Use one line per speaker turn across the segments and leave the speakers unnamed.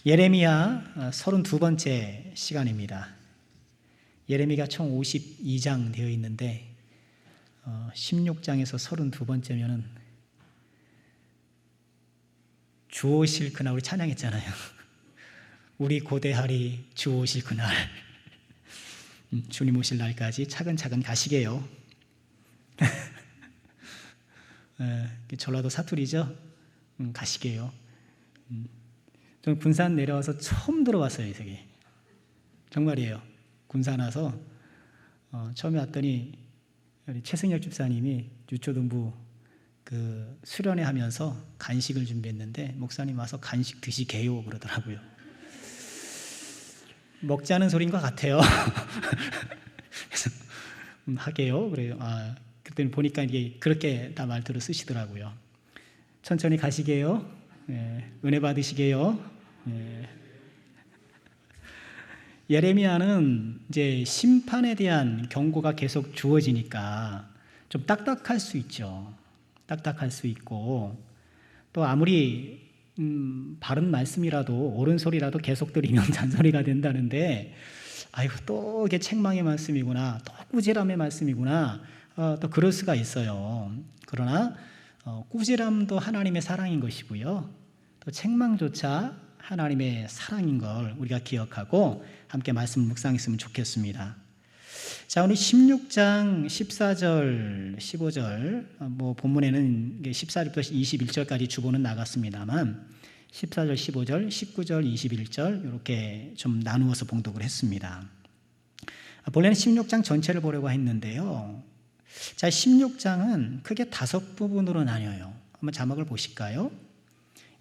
예레미야 32번째 시간입니다. 예레미야가 총 52장 되어 있는데 16장에서 32번째면은 주 오실 그날, 우리 찬양했잖아요. 우리 고대하리 주 오실 그날. 주님 오실 날까지 차근차근 가시게요. 전라도 사투리죠. 가시게요. 저는 군산 내려와서 처음 들어봤어요, 이 세계. 정말이에요. 군산 와서 처음에 왔더니 우리 최승열 집사님이 유초등부 수련회 하면서 간식을 준비했는데 목사님 와서 간식 드시게요 그러더라고요. 먹자는 소리인 것 같아요. 그래서 하게요. 그래요. 그때는 보니까 이게 그렇게 다 말투로 쓰시더라고요. 천천히 가시게요. 은혜 받으시게요. 예레미야는 이제 심판에 대한 경고가 계속 주어지니까 좀 딱딱할 수 있죠. 딱딱할 수 있고 또 아무리 바른 말씀이라도 옳은 소리라도 계속 들으면 잔소리가 된다는데 아이고 또 이게 책망의 말씀이구나, 또 꾸지람의 말씀이구나, 또 그럴 수가 있어요. 그러나 꾸지람도 하나님의 사랑인 것이고요, 또 책망조차 하나님의 사랑인 걸 우리가 기억하고 함께 말씀 묵상했으면 좋겠습니다. 자, 오늘 16장 14절, 15절, 본문에는 14절부터 21절까지 주보는 나갔습니다만 14절, 15절, 19절, 21절 이렇게 좀 나누어서 봉독을 했습니다. 본래는 16장 전체를 보려고 했는데요. 자, 16장은 크게 5부분으로 나뉘어요. 한번 자막을 보실까요?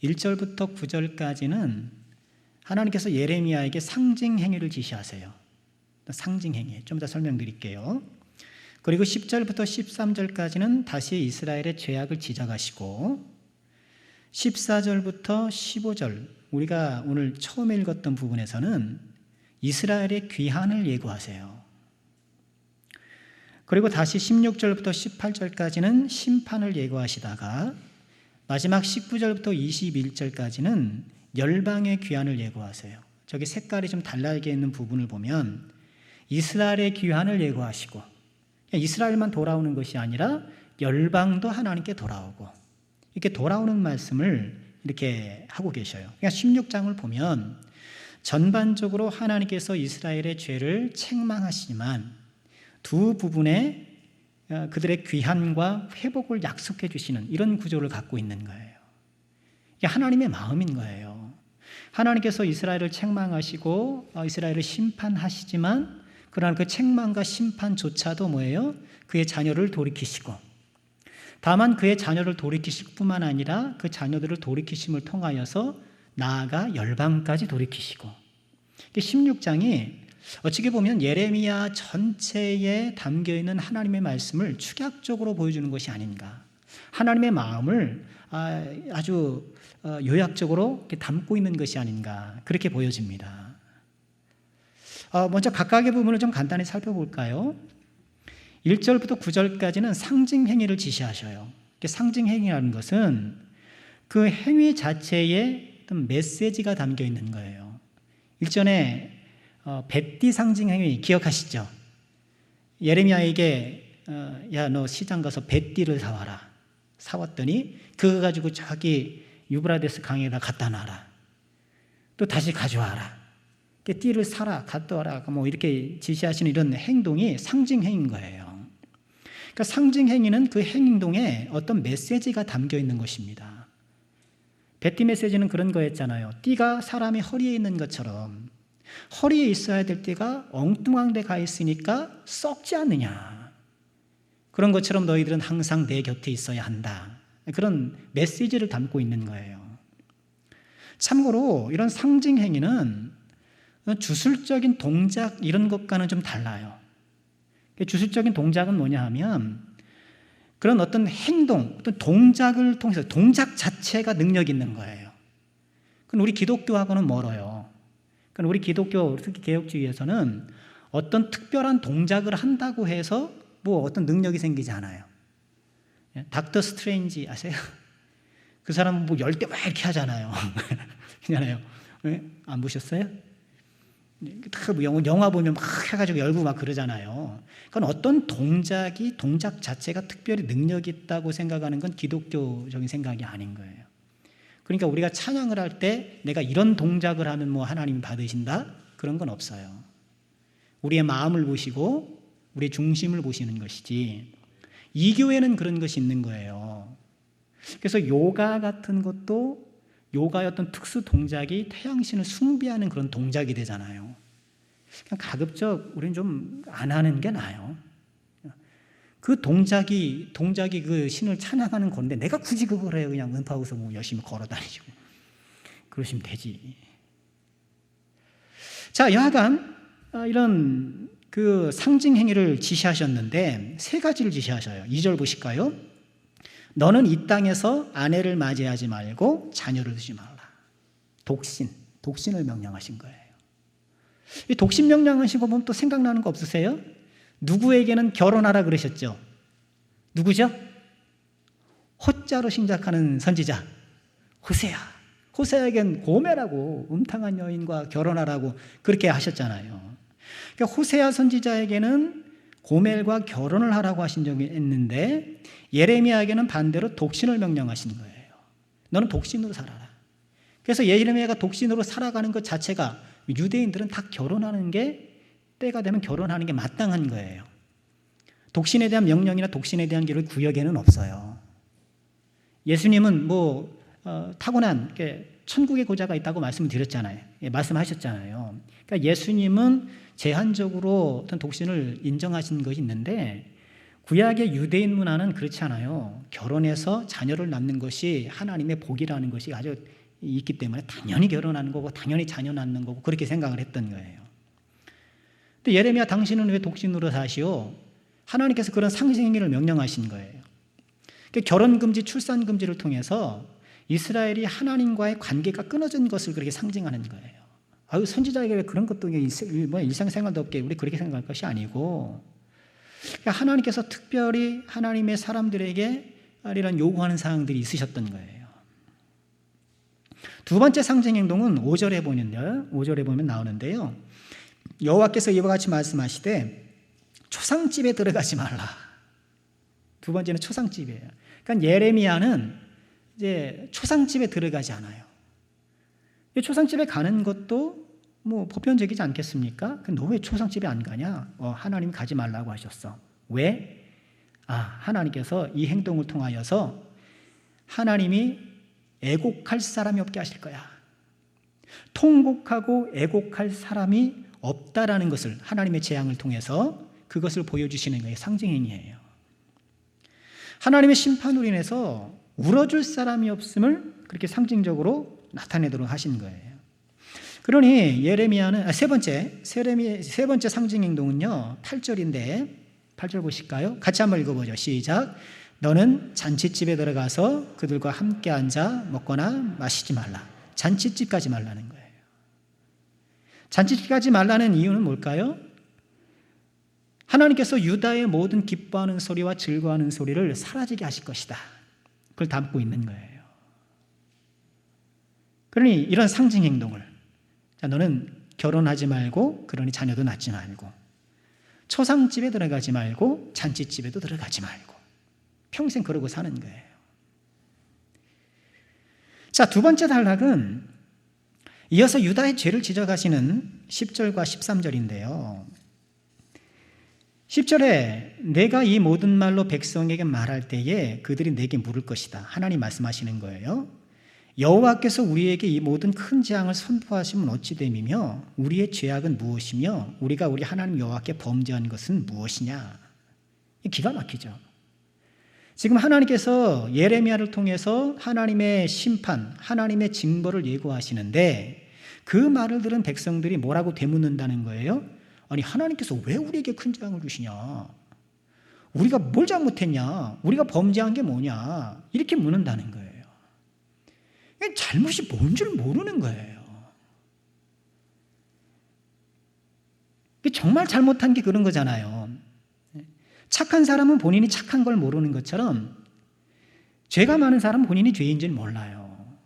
1절부터 9절까지는 하나님께서 예레미야에게 상징 행위를 지시하세요. 상징 행위, 좀 더 설명드릴게요. 그리고 10절부터 13절까지는 다시 이스라엘의 죄악을 지적하시고 14절부터 15절, 우리가 오늘 처음에 읽었던 부분에서는 이스라엘의 귀환을 예고하세요. 그리고 다시 16절부터 18절까지는 심판을 예고하시다가 마지막 19절부터 21절까지는 열방의 귀환을 예고하세요. 저기 색깔이 좀 달라게 있는 부분을 보면 이스라엘의 귀환을 예고하시고 이스라엘만 돌아오는 것이 아니라 열방도 하나님께 돌아오고 이렇게 돌아오는 말씀을 이렇게 하고 계셔요. 그러니까 16장을 보면 전반적으로 하나님께서 이스라엘의 죄를 책망하시지만 두 부분에 그들의 귀환과 회복을 약속해 주시는 이런 구조를 갖고 있는 거예요. 이게 하나님의 마음인 거예요. 하나님께서 이스라엘을 책망하시고 이스라엘을 심판하시지만 그러나 그 책망과 심판조차도 뭐예요? 그의 자녀를 돌이키시고 다만 그의 자녀를 돌이키실 뿐만 아니라 그 자녀들을 돌이키심을 통하여서 나아가 열방까지 돌이키시고 16장이 어떻게 보면 예레미야 전체에 담겨있는 하나님의 말씀을 축약적으로 보여주는 것이 아닌가, 하나님의 마음을 아주 요약적으로 이렇게 담고 있는 것이 아닌가 그렇게 보여집니다. 먼저 각각의 부분을 좀 간단히 살펴볼까요? 1절부터 9절까지는 상징 행위를 지시하셔요. 상징 행위라는 것은 그 행위 자체에 어떤 메시지가 담겨 있는 거예요. 일전에 벳디 상징 행위 기억하시죠? 예레미야에게 야, 너 시장 가서 벳디를 사와라. 사왔더니 그거 가지고 저기 유브라데스 강에다 갖다 놔라. 또 다시 가져와라. 띠를 사라, 갖다 와라. 이렇게 지시하시는 이런 행동이 상징 행위인 거예요. 그러니까 상징 행위는 그 행동에 어떤 메시지가 담겨 있는 것입니다. 벳디 메시지는 그런 거였잖아요. 띠가 사람의 허리에 있는 것처럼 허리에 있어야 될 띠가 엉뚱한 데 가 있으니까 썩지 않느냐. 그런 것처럼 너희들은 항상 내 곁에 있어야 한다. 그런 메시지를 담고 있는 거예요. 참고로 이런 상징 행위는 주술적인 동작 이런 것과는 좀 달라요. 주술적인 동작은 뭐냐 하면 그런 어떤 행동, 어떤 동작을 통해서 동작 자체가 능력 있는 거예요. 그럼 우리 기독교하고는 멀어요. 그러니까 우리 기독교, 특히 개혁주의에서는 어떤 특별한 동작을 한다고 해서 어떤 능력이 생기지 않아요. 닥터 스트레인지 아세요? 그 사람은 열대 막 이렇게 하잖아요. 그잖아요. 네? 안 보셨어요? 영화 보면 막 해가지고 열고 막 그러잖아요. 그건 어떤 동작 자체가 특별히 능력이 있다고 생각하는 건 기독교적인 생각이 아닌 거예요. 그러니까 우리가 찬양을 할 때 내가 이런 동작을 하면 뭐 하나님이 받으신다? 그런 건 없어요. 우리의 마음을 보시고 우리의 중심을 보시는 것이지, 이 교회는 그런 것이 있는 거예요. 그래서 요가 같은 것도 요가의 어떤 특수 동작이 태양신을 숭배하는 그런 동작이 되잖아요. 그냥 가급적 우리는 좀 안 하는 게 나아요. 그 동작이 그 신을 찬양하는 건데 내가 굳이 그걸 해요. 그냥 은파우서 뭐 열심히 걸어 다니시고 그러시면 되지. 자, 여하간 이런 그 상징 행위를 지시하셨는데 세 가지를 지시하셔요. 2절 보실까요? 너는 이 땅에서 아내를 맞이하지 말고 자녀를 두지 말라. 독신을 명령하신 거예요. 이 독신 명령하신 거 보면 또 생각나는 거 없으세요? 누구에게는 결혼하라 그러셨죠? 누구죠? 호자로 시작하는 선지자 호세아에겐 고멜하고 음탕한 여인과 결혼하라고 그렇게 하셨잖아요. 그러니까 호세아 선지자에게는 고멜과 결혼을 하라고 하신 적이 있는데 예레미야에게는 반대로 독신을 명령하신 거예요. 너는 독신으로 살아라. 그래서 예레미야가 독신으로 살아가는 것 자체가 유대인들은 다 결혼하는 게 때가 되면 결혼하는 게 마땅한 거예요. 독신에 대한 명령이나 독신에 대한 구역에는 없어요. 예수님은 타고난 천국의 고자가 있다고 말씀을 드렸잖아요. 말씀하셨잖아요. 그러니까 예수님은 제한적으로 어떤 독신을 인정하신 것이 있는데 구약의 유대인 문화는 그렇지 않아요. 결혼해서 자녀를 낳는 것이 하나님의 복이라는 것이 아주 있기 때문에 당연히 결혼하는 거고 당연히 자녀 낳는 거고 그렇게 생각을 했던 거예요. 근데 예레미야 당신은 왜 독신으로 사시오? 하나님께서 그런 상징행위를 명령하신 거예요. 그러니까 결혼금지, 출산금지를 통해서 이스라엘이 하나님과의 관계가 끊어진 것을 그렇게 상징하는 거예요. 선지자에게 왜 그런 것도 일상생활도 없게 우리 그렇게 생각할 것이 아니고 그러니까 하나님께서 특별히 하나님의 사람들에게 이런 요구하는 사항들이 있으셨던 거예요. 두 번째 상징 행동은 5절에 보면 나오는데요. 여호와께서 이와 같이 말씀하시되 초상집에 들어가지 말라. 두 번째는 초상집이에요. 그러니까 예레미야는 이제 초상집에 들어가지 않아요. 초상집에 가는 것도 보편적이지 않겠습니까? 너 왜 초상집에 안 가냐? 하나님 가지 말라고 하셨어. 왜? 하나님께서 이 행동을 통하여서 하나님이 애곡할 사람이 없게 하실 거야. 통곡하고 애곡할 사람이 없다라는 것을 하나님의 재앙을 통해서 그것을 보여주시는 거예요. 상징행위예요. 하나님의 심판으로 인해서 울어줄 사람이 없음을 그렇게 상징적으로 나타내도록 하신 거예요. 그러니 예레미야는 세 번째 상징 행동은요 8절인데 8절 보실까요? 같이 한번 읽어보죠. 시작. 너는 잔치집에 들어가서 그들과 함께 앉아 먹거나 마시지 말라. 잔치집 가지 말라는 거예요. 잔치집 가지 말라는 이유는 뭘까요? 하나님께서 유다의 모든 기뻐하는 소리와 즐거워하는 소리를 사라지게 하실 것이다. 그걸 담고 있는 거예요. 그러니 이런 상징 행동을 너는 결혼하지 말고 그러니 자녀도 낳지 말고 초상집에 들어가지 말고 잔치집에도 들어가지 말고 평생 그러고 사는 거예요. 자, 두 번째 단락은 이어서 유다의 죄를 지적하시는 10절과 13절인데요. 10절에 내가 이 모든 말로 백성에게 말할 때에 그들이 내게 물을 것이다. 하나님 말씀하시는 거예요. 여호와께서 우리에게 이 모든 큰 재앙을 선포하시면 어찌 됨이며 우리의 죄악은 무엇이며 우리가 우리 하나님 여호와께 범죄한 것은 무엇이냐. 기가 막히죠. 지금 하나님께서 예레미야를 통해서 하나님의 심판, 하나님의 징벌을 예고하시는데 그 말을 들은 백성들이 뭐라고 되묻는다는 거예요? 아니 하나님께서 왜 우리에게 큰 재앙을 주시냐? 우리가 뭘 잘못했냐? 우리가 범죄한 게 뭐냐? 이렇게 묻는다는 거예요. 잘못이 뭔 줄 모르는 거예요. 정말 잘못한 게 그런 거잖아요. 착한 사람은 본인이 착한 걸 모르는 것처럼 죄가 많은 사람은 본인이 죄인지는 몰라요.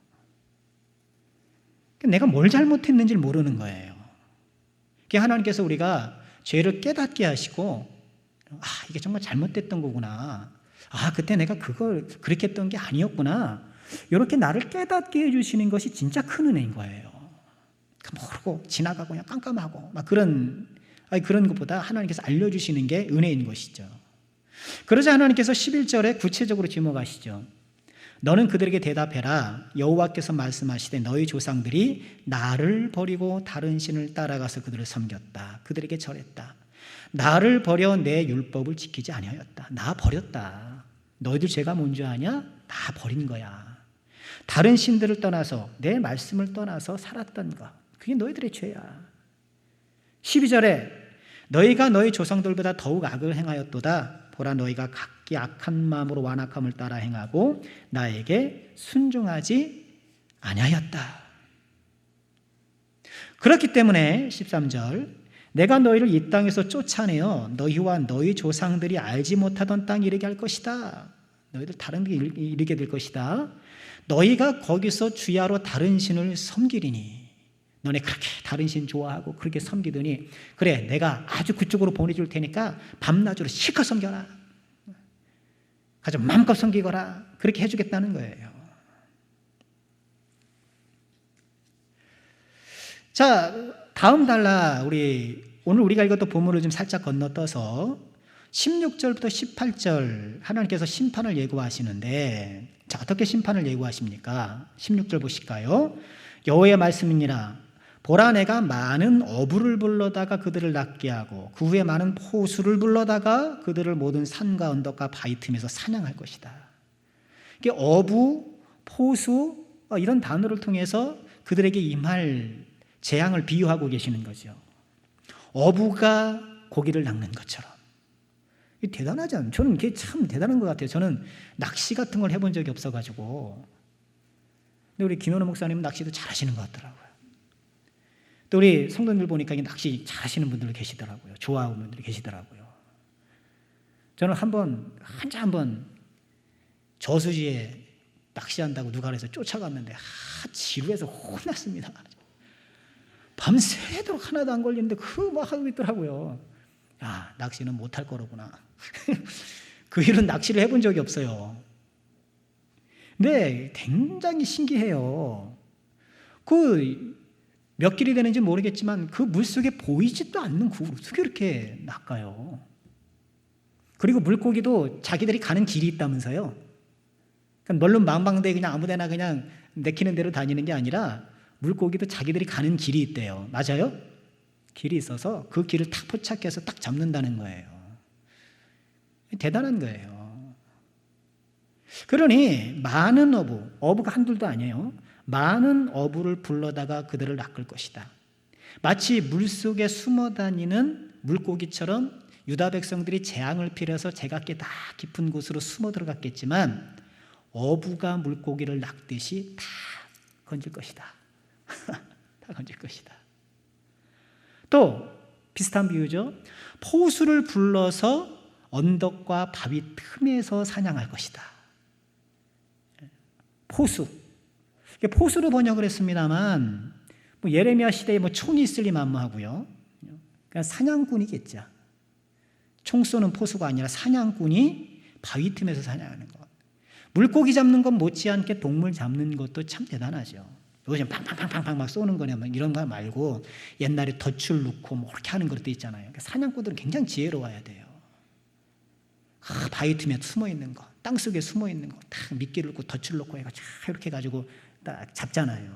내가 뭘 잘못했는지를 모르는 거예요. 하나님께서 우리가 죄를 깨닫게 하시고, 이게 정말 잘못됐던 거구나. 그때 내가 그걸 그렇게 했던 게 아니었구나. 이렇게 나를 깨닫게 해주시는 것이 진짜 큰 은혜인 거예요. 모르고 지나가고 그냥 깜깜하고 막 그런 것보다 하나님께서 알려주시는 게 은혜인 것이죠. 그러자 하나님께서 11절에 구체적으로 지목하시죠. 너는 그들에게 대답해라. 여호와께서 말씀하시되 너희 조상들이 나를 버리고 다른 신을 따라가서 그들을 섬겼다. 그들에게 절했다. 나를 버려 내 율법을 지키지 아니하였다. 나 버렸다. 너희들 죄가 뭔지 아냐? 나 버린 거야. 다른 신들을 떠나서 내 말씀을 떠나서 살았던 것, 그게 너희들의 죄야. 12절에 너희가 너희 조상들보다 더욱 악을 행하였도다. 보라, 너희가 각기 악한 마음으로 완악함을 따라 행하고 나에게 순종하지 아니하였다. 그렇기 때문에 13절, 내가 너희를 이 땅에서 쫓아내어 너희와 너희 조상들이 알지 못하던 땅에 이르게 할 것이다. 너희들 다른 데 이르게 될 것이다. 너희가 거기서 주야로 다른 신을 섬기리니, 너네 그렇게 다른 신 좋아하고 그렇게 섬기더니, 그래 내가 아주 그쪽으로 보내줄 테니까 밤낮으로 실컷 섬겨라. 가서 마음껏 섬기거라. 그렇게 해주겠다는 거예요. 자, 다음 달라 오늘 우리가 읽었던 본문을 좀 살짝 건너떠서 16절부터 18절 하나님께서 심판을 예고하시는데, 자, 어떻게 심판을 예고하십니까? 16절 보실까요? 여호와의 말씀이니라. 보라, 내가 많은 어부를 불러다가 그들을 낫게 하고 그 후에 많은 포수를 불러다가 그들을 모든 산과 언덕과 바위 틈에서 사냥할 것이다. 이게 어부, 포수 이런 단어를 통해서 그들에게 임할 재앙을 비유하고 계시는 거죠. 어부가 고기를 낚는 것처럼. 대단하지 않아요? 저는 이게 참 대단한 것 같아요. 저는 낚시 같은 걸 해본 적이 없어가지고. 근데 우리 김현우 목사님은 낚시도 잘하시는 것 같더라고요. 또 우리 성도님들 보니까 낚시 잘하시는 분들 계시더라고요. 좋아하는 분들이 계시더라고요. 저는 한번 저수지에 낚시한다고 누가 그래서 쫓아갔는데 지루해서 혼났습니다. 밤새도록 하나도 안 걸리는데 막 하고 있더라고요. 낚시는 못할 거로구나. 그 일은 낚시를 해본 적이 없어요. 근데 굉장히 신기해요. 몇 길이 되는지 모르겠지만 그 물속에 보이지도 않는 그 어떻게 이렇게 낚아요. 그리고 물고기도 자기들이 가는 길이 있다면서요. 그러니까 물론 망방대에 그냥 아무데나 그냥 내키는 대로 다니는 게 아니라 물고기도 자기들이 가는 길이 있대요. 맞아요? 길이 있어서 그 길을 탁 포착해서 딱 잡는다는 거예요. 대단한 거예요. 그러니 많은 어부가 한둘도 아니에요. 많은 어부를 불러다가 그들을 낚을 것이다. 마치 물속에 숨어 다니는 물고기처럼 유다 백성들이 재앙을 피해서 제각기 다 깊은 곳으로 숨어 들어갔겠지만 어부가 물고기를 낚듯이 다 건질 것이다. 다 건질 것이다. 또 비슷한 비유죠. 포수를 불러서 언덕과 바위 틈에서 사냥할 것이다. 포수로 번역을 했습니다만 예레미야 시대에 총이 있을 리 만무하고요. 그러니까 사냥꾼이겠죠. 총 쏘는 포수가 아니라 사냥꾼이 바위 틈에서 사냥하는 것. 물고기 잡는 건 못지않게 동물 잡는 것도 참 대단하죠. 요즘 팡팡팡팡팡 막 쏘는 거냐 이런 거 말고 옛날에 덫을 놓고 이렇게 하는 것도 있잖아요. 그러니까 사냥꾼들은 굉장히 지혜로워야 돼요. 바위 틈에 숨어 있는 거, 땅 속에 숨어 있는 거, 딱 미끼를 놓고 덫을 놓고 해가지고 이렇게 해가지고 딱 잡잖아요.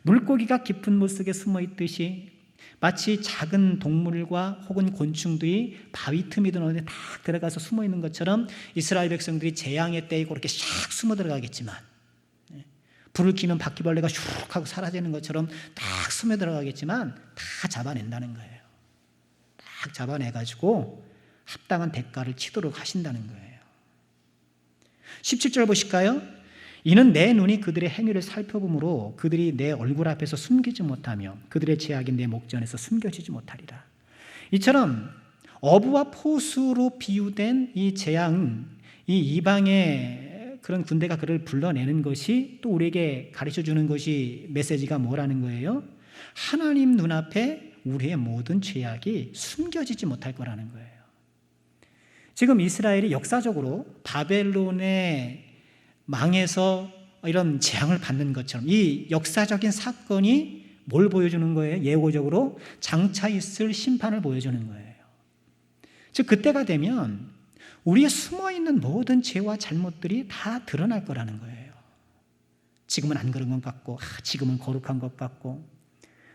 물고기가 깊은 물 속에 숨어 있듯이 마치 작은 동물과 혹은 곤충들이 바위 틈이든 어디 딱 들어가서 숨어 있는 것처럼 이스라엘 백성들이 재앙의 때에 그렇게 샥 숨어 들어가겠지만, 불을 켜면 바퀴벌레가 슉 하고 사라지는 것처럼 딱 숨어 들어가겠지만 다 잡아낸다는 거예요. 딱 잡아내가지고 합당한 대가를 치도록 하신다는 거예요. 17절 보실까요? 이는 내 눈이 그들의 행위를 살펴보므로 그들이 내 얼굴 앞에서 숨기지 못하며 그들의 죄악이 내 목전에서 숨겨지지 못하리라. 이처럼 어부와 포수로 비유된 이 재앙, 이 이방의 그런 군대가 그를 불러내는 것이 또 우리에게 가르쳐주는 것이 메시지가 뭐라는 거예요? 하나님 눈앞에 우리의 모든 죄악이 숨겨지지 못할 거라는 거예요. 지금 이스라엘이 역사적으로 바벨론의 망해서 이런 재앙을 받는 것처럼 이 역사적인 사건이 뭘 보여주는 거예요? 예고적으로 장차 있을 심판을 보여주는 거예요. 즉 그때가 되면 우리의 숨어있는 모든 죄와 잘못들이 다 드러날 거라는 거예요. 지금은 안 그런 것 같고 지금은 거룩한 것 같고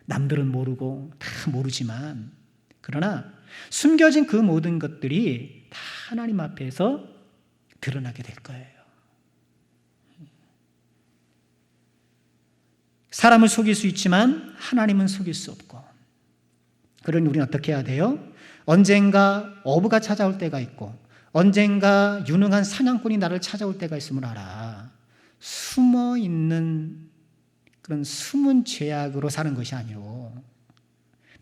남들은 모르고 다 모르지만 그러나 숨겨진 그 모든 것들이 다 하나님 앞에서 드러나게 될 거예요. 사람을 속일 수 있지만 하나님은 속일 수 없고, 그러니 우리는 어떻게 해야 돼요? 언젠가 어부가 찾아올 때가 있고 언젠가 유능한 사냥꾼이 나를 찾아올 때가 있음을 알아. 숨어있는 그런 숨은 죄악으로 사는 것이 아니고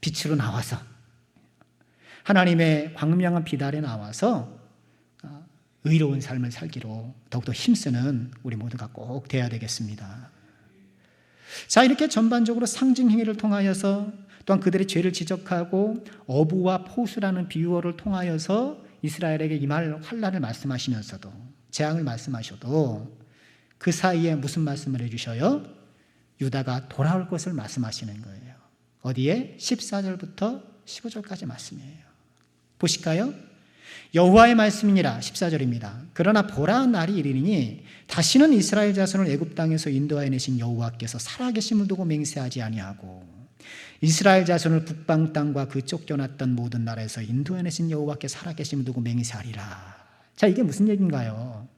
빛으로 나와서 하나님의 광명한 빛 아래 나와서 의로운 삶을 살기로 더욱더 힘쓰는 우리 모두가 꼭 돼야 되겠습니다. 자, 이렇게 전반적으로 상징 행위를 통하여서 또한 그들의 죄를 지적하고 어부와 포수라는 비유어를 통하여서 이스라엘에게 임할 환난을 말씀하시면서도 재앙을 말씀하셔도 그 사이에 무슨 말씀을 해주셔요? 유다가 돌아올 것을 말씀하시는 거예요. 어디에? 14절부터 15절까지 말씀이에요. 보실까요? 여호와의 말씀이니라 14절입니다. 그러나 보라 날이 이르리니 다시는 이스라엘 자손을 애굽 땅에서 인도하여 내신 여호와께서 살아계심을 두고 맹세하지 아니하고 이스라엘 자손을 북방 땅과 그 쫓겨났던 모든 나라에서 인도하여 내신 여호와께 살아계심을 두고 맹세하리라. 자, 이게 무슨 얘기인가요?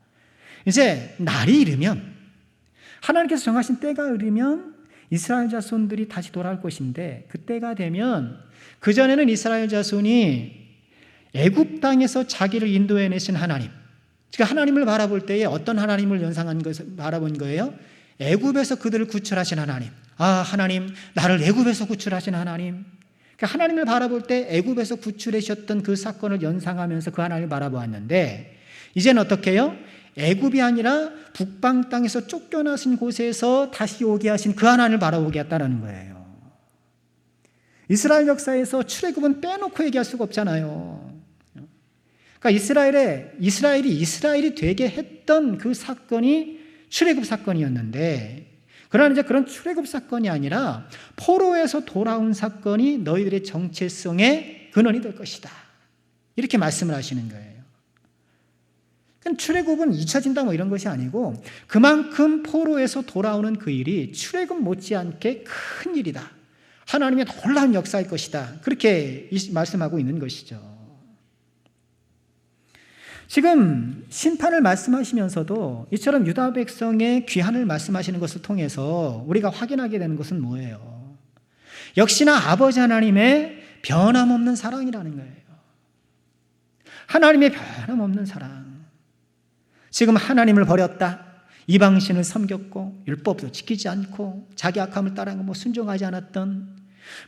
이제 날이 이르면 하나님께서 정하신 때가 이르면 이스라엘 자손들이 다시 돌아올 것인데 그 때가 되면 그전에는 이스라엘 자손이 애굽 땅에서 자기를 인도해 내신 하나님, 그러니까 하나님을 바라볼 때에 어떤 하나님을 연상한 것을 바라본 거예요? 애굽에서 그들을 구출하신 하나님. 하나님, 나를 애굽에서 구출하신 하나님. 그러니까 하나님을 바라볼 때 애굽에서 구출하셨던 그 사건을 연상하면서 그 하나님을 바라보았는데 이제는 어떻게 해요? 애굽이 아니라 북방 땅에서 쫓겨나신 곳에서 다시 오게 하신 그 하나님을 바라보게 했다는 거예요. 이스라엘 역사에서 출애굽은 빼놓고 얘기할 수가 없잖아요. 그러니까 이스라엘이 되게 했던 그 사건이 출애굽 사건이었는데, 그러나 이제 그런 출애굽 사건이 아니라 포로에서 돌아온 사건이 너희들의 정체성의 근원이 될 것이다. 이렇게 말씀을 하시는 거예요. 출애굽은 잊혀진다 이런 것이 아니고 그만큼 포로에서 돌아오는 그 일이 출애굽 못지않게 큰 일이다. 하나님의 놀라운 역사일 것이다. 그렇게 말씀하고 있는 것이죠. 지금 심판을 말씀하시면서도 이처럼 유다 백성의 귀환을 말씀하시는 것을 통해서 우리가 확인하게 되는 것은 뭐예요? 역시나 아버지 하나님의 변함없는 사랑이라는 거예요. 하나님의 변함없는 사랑. 지금 하나님을 버렸다. 이방신을 섬겼고 율법도 지키지 않고 자기 악함을 따라하고 순종하지 않았던,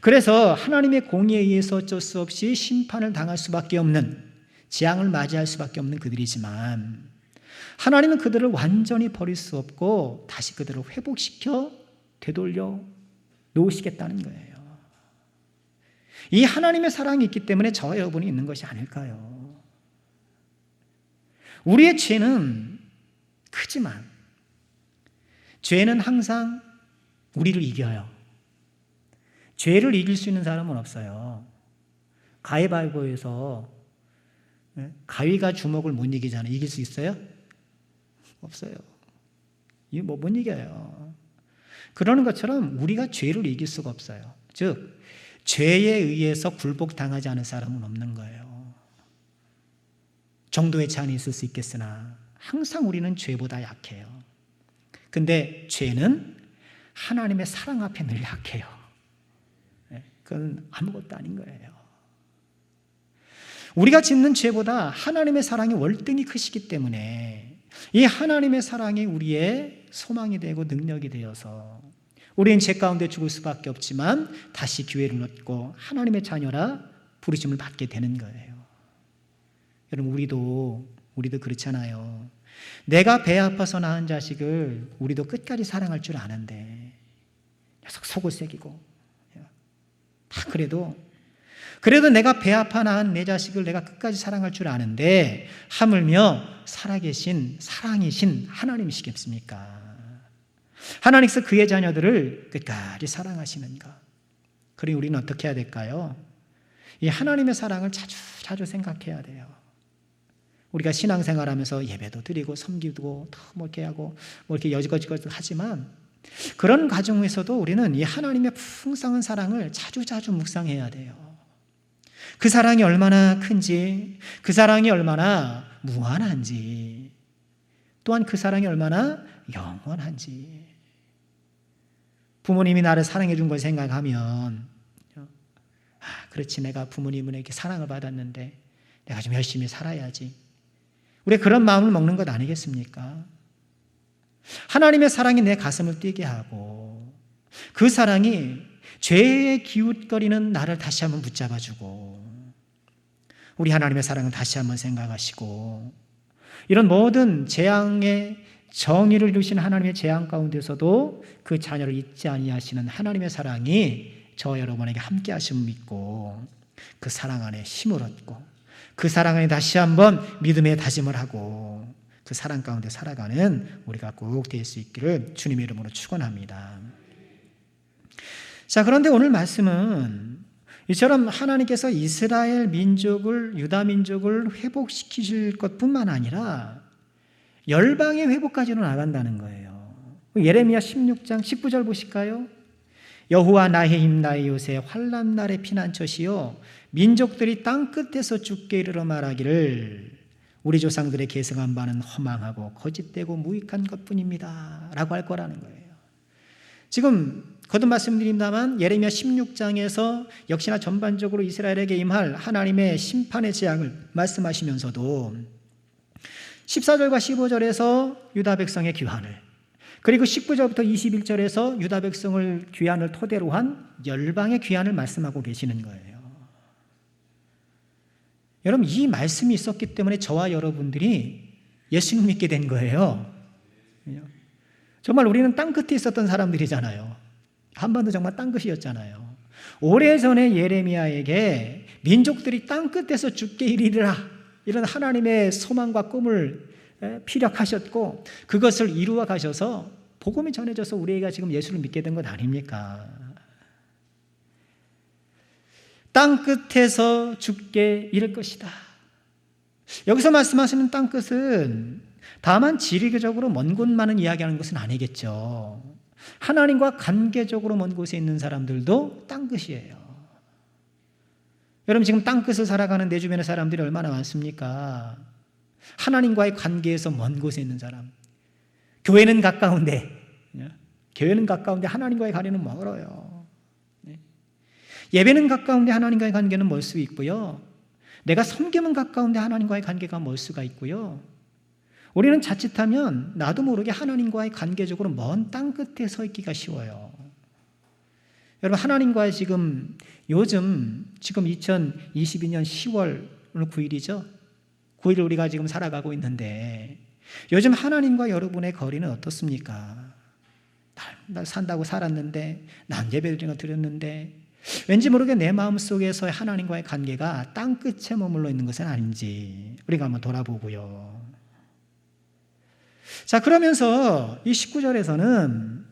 그래서 하나님의 공의에 의해서 어쩔 수 없이 심판을 당할 수밖에 없는, 재앙을 맞이할 수밖에 없는 그들이지만 하나님은 그들을 완전히 버릴 수 없고 다시 그들을 회복시켜 되돌려 놓으시겠다는 거예요. 이 하나님의 사랑이 있기 때문에 저와 여러분이 있는 것이 아닐까요? 우리의 죄는 크지만 죄는 항상 우리를 이겨요. 죄를 이길 수 있는 사람은 없어요. 가위바위보에서 가위가 주먹을 못 이기잖아요. 이길 수 있어요? 없어요. 이거 못 이겨요. 그러는 것처럼 우리가 죄를 이길 수가 없어요. 즉 죄에 의해서 굴복당하지 않은 사람은 없는 거예요. 정도의 차이는 있을 수 있겠으나 항상 우리는 죄보다 약해요. 근데 죄는 하나님의 사랑 앞에 늘 약해요. 그건 아무것도 아닌 거예요. 우리가 짓는 죄보다 하나님의 사랑이 월등히 크시기 때문에 이 하나님의 사랑이 우리의 소망이 되고 능력이 되어서 우리는 죄 가운데 죽을 수밖에 없지만 다시 기회를 얻고 하나님의 자녀라 부르심을 받게 되는 거예요. 여러분, 우리도 그렇잖아요. 내가 배 아파서 낳은 자식을 우리도 끝까지 사랑할 줄 아는데 계속 속을 새기고 다 그래도 내가 배 아파 낳은 내 자식을 내가 끝까지 사랑할 줄 아는데 하물며 살아계신 사랑이신 하나님이시겠습니까? 하나님께서 그의 자녀들을 끝까지 사랑하시는가? 그러니 우리는 어떻게 해야 될까요? 이 하나님의 사랑을 자주 생각해야 돼요. 우리가 신앙생활하면서 예배도 드리고 섬기고 뭐 이렇게 하고 뭐 이렇게 여지거지 하지만 그런 과정에서도 우리는 이 하나님의 풍성한 사랑을 자주 묵상해야 돼요. 그 사랑이 얼마나 큰지, 그 사랑이 얼마나 무한한지, 또한 그 사랑이 얼마나 영원한지. 부모님이 나를 사랑해 준 걸 생각하면 그렇지, 내가 부모님에게 사랑을 받았는데 내가 좀 열심히 살아야지. 우리가 그런 마음을 먹는 것 아니겠습니까? 하나님의 사랑이 내 가슴을 뛰게 하고 그 사랑이 죄에 기웃거리는 나를 다시 한번 붙잡아주고 우리 하나님의 사랑을 다시 한번 생각하시고 이런 모든 재앙의 정의를 이루신 하나님의 재앙 가운데서도 그 자녀를 잊지 아니하시는 하나님의 사랑이 저와 여러분에게 함께 하심을 믿고 그 사랑 안에 힘을 얻고 그 사랑 안에 다시 한번 믿음의 다짐을 하고 그 사랑 가운데 살아가는 우리가 꼭 될 수 있기를 주님의 이름으로 축원합니다. 자, 그런데 오늘 말씀은 이처럼 하나님께서 이스라엘 민족을, 유다 민족을 회복시키실 것뿐만 아니라 열방의 회복까지로 나간다는 거예요. 예레미야 16장 19절 보실까요? 여호와 나의 힘 나의 요새 환난 날의 피난처시요 민족들이 땅 끝에서 죽게 이르러 말하기를 우리 조상들의 계승한 바는 허망하고 거짓되고 무익한 것뿐입니다 라고 할 거라는 거예요. 지금 거듭 말씀드립니다만 예레미야 16장에서 역시나 전반적으로 이스라엘에게 임할 하나님의 심판의 재앙을 말씀하시면서도 14절과 15절에서 유다 백성의 귀환을, 그리고 19절부터 21절에서 유다 백성을 귀환을 토대로 한 열방의 귀환을 말씀하고 계시는 거예요. 여러분, 이 말씀이 있었기 때문에 저와 여러분들이 예수님 믿게 된 거예요. 정말 우리는 땅끝에 있었던 사람들이잖아요. 한반도 정말 땅끝이었잖아요. 오래전에 예레미야에게 민족들이 땅끝에서 죽게 이르리라 이런 하나님의 소망과 꿈을 피력하셨고 그것을 이루어 가셔서 복음이 전해져서 우리가 지금 예수를 믿게 된 것 아닙니까? 땅끝에서 죽게 이를 것이다. 여기서 말씀하시는 땅끝은 다만 지리적으로 먼 곳만은 이야기하는 것은 아니겠죠. 하나님과 관계적으로 먼 곳에 있는 사람들도 땅끝이에요. 여러분, 지금 땅끝을 살아가는 내 주변의 사람들이 얼마나 많습니까? 하나님과의 관계에서 먼 곳에 있는 사람. 교회는 가까운데 하나님과의 관계는 멀어요. 예배는 가까운데 하나님과의 관계는 멀 수 있고요. 내가 섬김은 가까운데 하나님과의 관계가 멀 수가 있고요. 우리는 자칫하면 나도 모르게 하나님과의 관계적으로 먼 땅 끝에 서 있기가 쉬워요. 여러분, 하나님과의 지금 2022년 10월 오늘 9일이죠. 9일 우리가 지금 살아가고 있는데 요즘 하나님과 여러분의 거리는 어떻습니까? 날 산다고 살았는데, 난 예배를 드렸는데 왠지 모르게 내 마음속에서의 하나님과의 관계가 땅끝에 머물러 있는 것은 아닌지 우리가 한번 돌아보고요. 자, 그러면서 이 19절에서는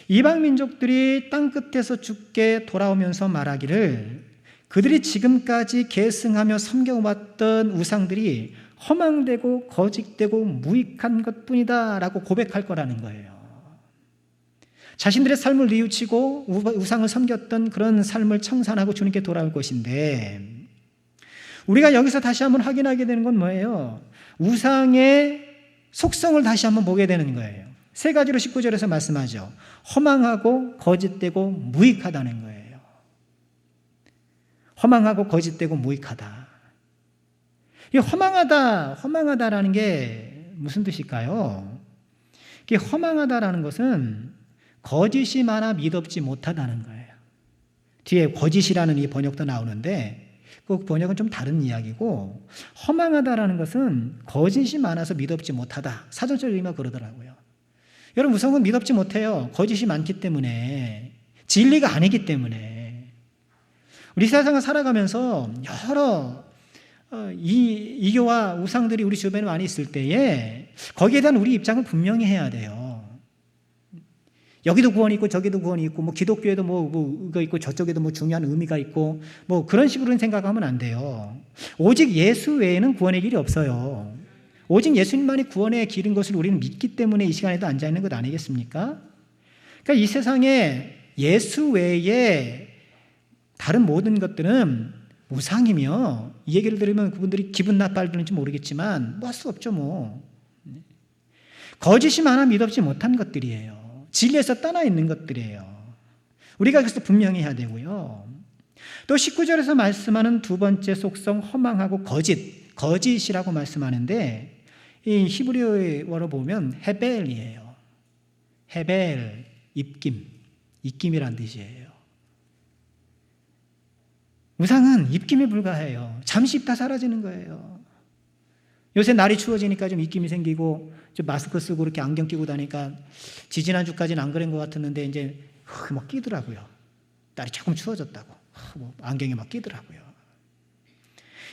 이방 민족들이 땅끝에서 죽게 돌아오면서 말하기를 그들이 지금까지 계승하며 섬겨왔던 우상들이 허망되고 거짓되고 무익한 것뿐이다 라고 고백할 거라는 거예요. 자신들의 삶을 뉘우치고 우상을 섬겼던 그런 삶을 청산하고 주님께 돌아올 것인데, 우리가 여기서 다시 한번 확인하게 되는 건 뭐예요? 우상의 속성을 다시 한번 보게 되는 거예요. 세 가지로 19절에서 말씀하죠. 허망하고 거짓되고 무익하다는 거예요. 허망하고 거짓되고 무익하다. 이 허망하다라는 게 무슨 뜻일까요? 이게 허망하다라는 것은 거짓이 많아 믿업지 못하다는 거예요. 뒤에 거짓이라는 이 번역도 나오는데 그 번역은 좀 다른 이야기고, 허망하다라는 것은 거짓이 많아서 믿업지 못하다. 사전적 의미가 그러더라고요. 여러분, 우상은 믿업지 못해요. 거짓이 많기 때문에, 진리가 아니기 때문에. 우리 세상을 살아가면서 여러 이교와 우상들이 우리 주변에 많이 있을 때에 거기에 대한 우리 입장을 분명히 해야 돼요. 여기도 구원이 있고 저기도 구원이 있고, 뭐 기독교에도 뭐 이거 있고 저쪽에도 뭐 중요한 의미가 있고, 뭐 그런 식으로는 생각하면 안 돼요. 오직 예수 외에는 구원의 길이 없어요. 오직 예수님만이 구원의 길인 것을 우리는 믿기 때문에 이 시간에도 앉아 있는 것 아니겠습니까? 그러니까 이 세상에 예수 외에 다른 모든 것들은 우상이며, 이 얘기를 들으면 그분들이 기분 나빠할지 모르겠지만 뭐 할 수 없죠. 뭐 거짓이 많아 믿업지 못한 것들이에요. 진리에서 떠나 있는 것들이에요. 우리가 그래서 분명히 해야 되고요. 또 19절에서 말씀하는 두 번째 속성, 허망하고 거짓이라고 말씀하는데, 이 히브리어로 보면 헤벨이에요. 헤벨, 입김이란 뜻이에요. 우상은 입김에 불과해요. 잠시 입다 사라지는 거예요. 요새 날이 추워지니까 좀 입김이 생기고, 좀 마스크 쓰고 이렇게 안경 끼고 다니까, 지지난주까지는 안 그런 것 같았는데 이제 막 끼더라고요. 날이 조금 추워졌다고 안경에 막 끼더라고요.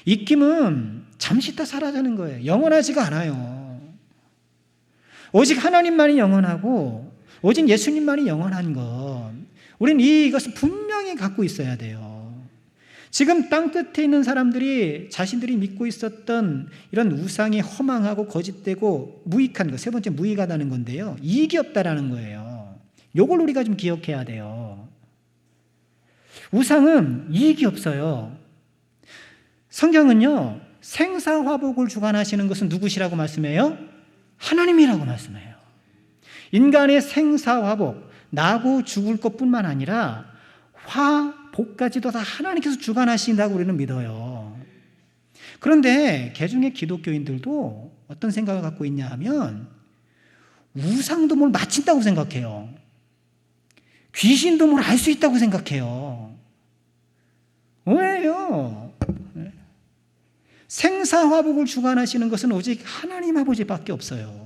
입김은 잠시 있다 사라지는 거예요. 영원하지가 않아요. 오직 하나님만이 영원하고 오직 예수님만이 영원한 것, 우리는 이것을 분명히 갖고 있어야 돼요. 지금 땅 끝에 있는 사람들이 자신들이 믿고 있었던 이런 우상이 허망하고 거짓되고 무익한 것, 세 번째 무익하다는 건데요, 이익이 없다라는 거예요. 이걸 우리가 좀 기억해야 돼요. 우상은 이익이 없어요. 성경은요, 생사화복을 주관하시는 것은 누구시라고 말씀해요? 하나님이라고 말씀해요. 인간의 생사화복, 나고 죽을 것뿐만 아니라 복까지도 다 하나님께서 주관하신다고 우리는 믿어요. 그런데 개중의 기독교인들도 어떤 생각을 갖고 있냐 하면, 우상도 뭘 마친다고 생각해요. 귀신도 뭘 알 수 있다고 생각해요. 왜요? 생사화복을 주관하시는 것은 오직 하나님 아버지밖에 없어요.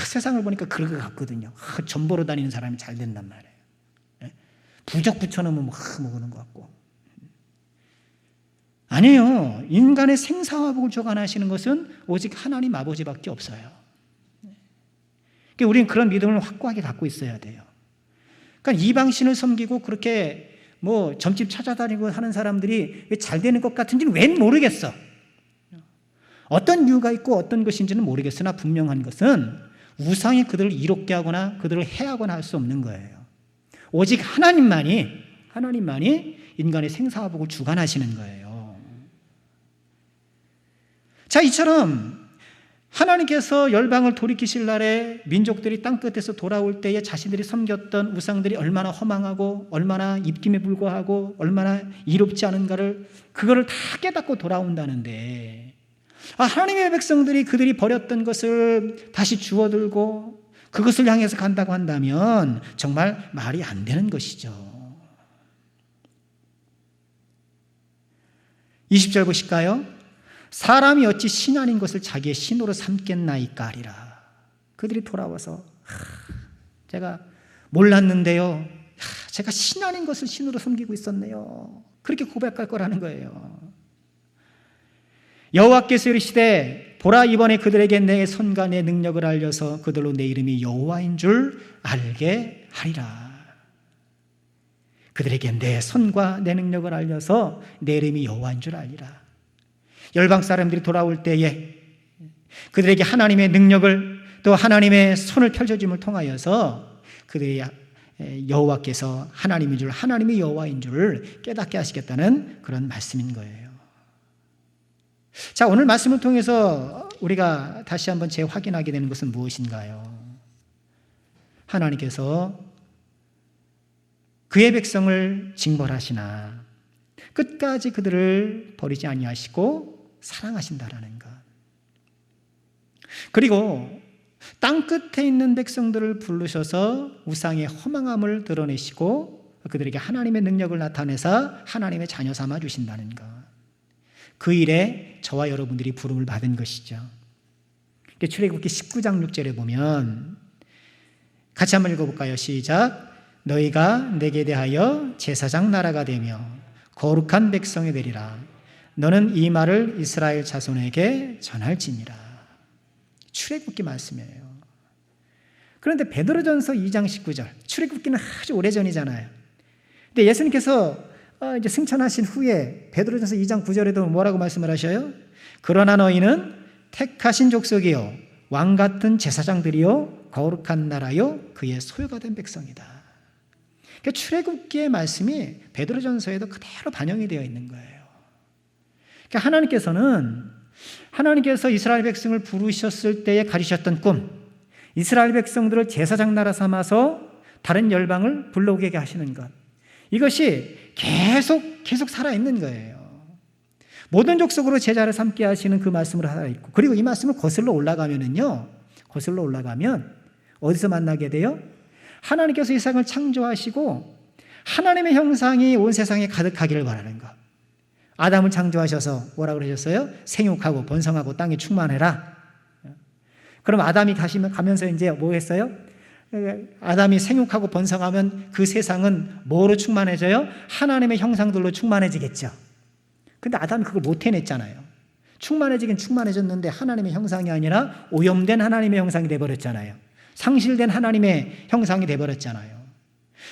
세상을 보니까 그런 것 같거든요. 전보로 다니는 사람이 잘 된단 말이에요. 부적 붙여놓으면 뭐 그런 것 같고. 아니에요. 인간의 생사화복을 주관하시는 것은 오직 하나님 아버지밖에 없어요. 그러니까 우리는 그런 믿음을 확고하게 갖고 있어야 돼요. 그러니까 이방신을 섬기고 그렇게 뭐 점집 찾아다니고 하는 사람들이 왜 잘 되는 것 같은지는 왠 모르겠어. 어떤 이유가 있고 어떤 것인지는 모르겠으나 분명한 것은 우상이 그들을 이롭게 하거나 그들을 해하거나 할 수 없는 거예요. 오직 하나님만이 인간의 생사화복을 주관하시는 거예요. 자, 이처럼 하나님께서 열방을 돌이키실 날에 민족들이 땅끝에서 돌아올 때에 자신들이 섬겼던 우상들이 얼마나 허망하고 얼마나 입김에 불과하고 얼마나 이롭지 않은가를, 그거를 다 깨닫고 돌아온다는데, 하나님의 백성들이 그들이 버렸던 것을 다시 주워들고 그것을 향해서 간다고 한다면 정말 말이 안 되는 것이죠. 20절 보실까요? 사람이 어찌 신 아닌 것을 자기의 신으로 삼겠나이까 하리라. 그들이 돌아와서 제가 몰랐는데요, 제가 신 아닌 것을 신으로 섬기고 있었네요, 그렇게 고백할 거라는 거예요. 여호와께서 이르시되 보라, 이번에 그들에게 내 손과 내 능력을 알려서 그들로 내 이름이 여호와인 줄 알게 하리라. 그들에게 내 손과 내 능력을 알려서 내 이름이 여호와인 줄 알리라. 열방 사람들이 돌아올 때에 그들에게 하나님의 능력을, 또 하나님의 손을 펼쳐짐을 통하여서 그들이 여호와께서 하나님인 줄, 하나님이 여호와인 줄 깨닫게 하시겠다는 그런 말씀인 거예요. 자, 오늘 말씀을 통해서 우리가 다시 한번 재확인하게 되는 것은 무엇인가요? 하나님께서 그의 백성을 징벌하시나 끝까지 그들을 버리지 아니하시고 사랑하신다라는 것. 그리고 땅 끝에 있는 백성들을 부르셔서 우상의 허망함을 드러내시고 그들에게 하나님의 능력을 나타내사 하나님의 자녀 삼아 주신다는 것. 그 일에 저와 여러분들이 부름을 받은 것이죠. 출애굽기 19장 6절에 보면 같이 한번 읽어볼까요? 시작. 너희가 내게 대하여 제사장 나라가 되며 거룩한 백성이 되리라. 너는 이 말을 이스라엘 자손에게 전할지니라. 출애굽기 말씀이에요. 그런데 베드로전서 2장 19절, 출애굽기는 아주 오래전이잖아요. 근데 예수님께서 이제 승천하신 후에 베드로전서 2장 9절에도 뭐라고 말씀을 하셔요? 그러나 너희는 택하신 족속이요 왕 같은 제사장들이요 거룩한 나라요 그의 소유가 된 백성이다. 그러니까 출애굽기의 말씀이 베드로전서에도 그대로 반영이 되어 있는 거예요. 그러니까 하나님께서 이스라엘 백성을 부르셨을 때에 가지셨던 꿈, 이스라엘 백성들을 제사장 나라 삼아서 다른 열방을 불러오게 하시는 것, 이것이 계속 살아있는 거예요. 모든 족속으로 제자를 삼게 하시는 그 말씀으로 살아있고, 그리고 이 말씀을 거슬러 올라가면 어디서 만나게 돼요? 하나님께서 이 세상을 창조하시고 하나님의 형상이 온 세상에 가득하기를 바라는 것. 아담을 창조하셔서 뭐라고 그러셨어요? 생육하고 번성하고 땅에 충만해라. 그럼 아담이 가면서 이제 뭐 했어요? 아담이 생육하고 번성하면 그 세상은 뭐로 충만해져요? 하나님의 형상들로 충만해지겠죠. 근데 아담이 그걸 못 해냈잖아요. 충만해지긴 충만해졌는데 하나님의 형상이 아니라 오염된 하나님의 형상이 돼버렸잖아요. 상실된 하나님의 형상이 돼버렸잖아요.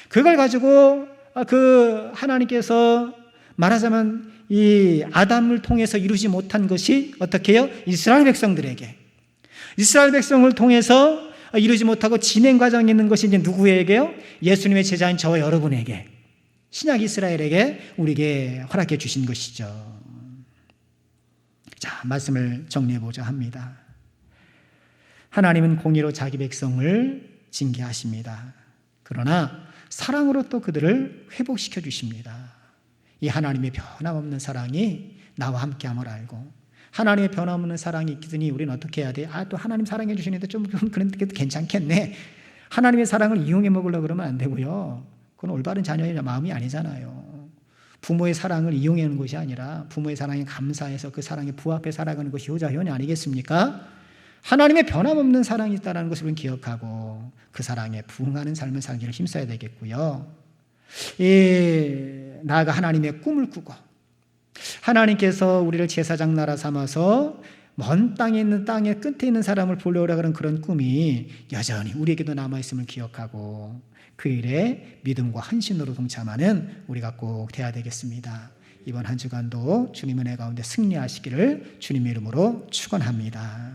그걸 가지고 그 하나님께서 말하자면 이 아담을 통해서 이루지 못한 것이 어떻게 해요? 이스라엘 백성들에게, 이스라엘 백성을 통해서 이루지 못하고 진행 과정에 있는 것이 이제 누구에게요? 예수님의 제자인 저와 여러분에게, 신약 이스라엘에게 우리에게 허락해 주신 것이죠. 자, 말씀을 정리해 보자 합니다. 하나님은 공의로 자기 백성을 징계하십니다. 그러나 사랑으로 또 그들을 회복시켜 주십니다. 이 하나님의 변함없는 사랑이 나와 함께함을 알고, 하나님의 변함없는 사랑이 있더니 우리는 어떻게 해야 돼? 또 하나님 사랑해 주시는데 좀 그런데 괜찮겠네. 하나님의 사랑을 이용해 먹으려고 그러면 안 되고요. 그건 올바른 자녀의 마음이 아니잖아요. 부모의 사랑을 이용하는 것이 아니라 부모의 사랑에 감사해서 그 사랑에 부합해 살아가는 것이 효자효녀 아니겠습니까? 하나님의 변함없는 사랑이 있다는 것을 우리는 기억하고 그 사랑에 부응하는 삶을 살기를 힘써야 되겠고요. 나아가 하나님의 꿈을 꾸고, 하나님께서 우리를 제사장 나라 삼아서 먼 땅에 있는 땅의 끝에 있는 사람을 보려고 하는 그런 꿈이 여전히 우리에게도 남아있음을 기억하고 그 일에 믿음과 헌신으로 동참하는 우리가 꼭 돼야 되겠습니다. 이번 한 주간도 주님의 은혜 가운데 승리하시기를 주님의 이름으로 축원합니다.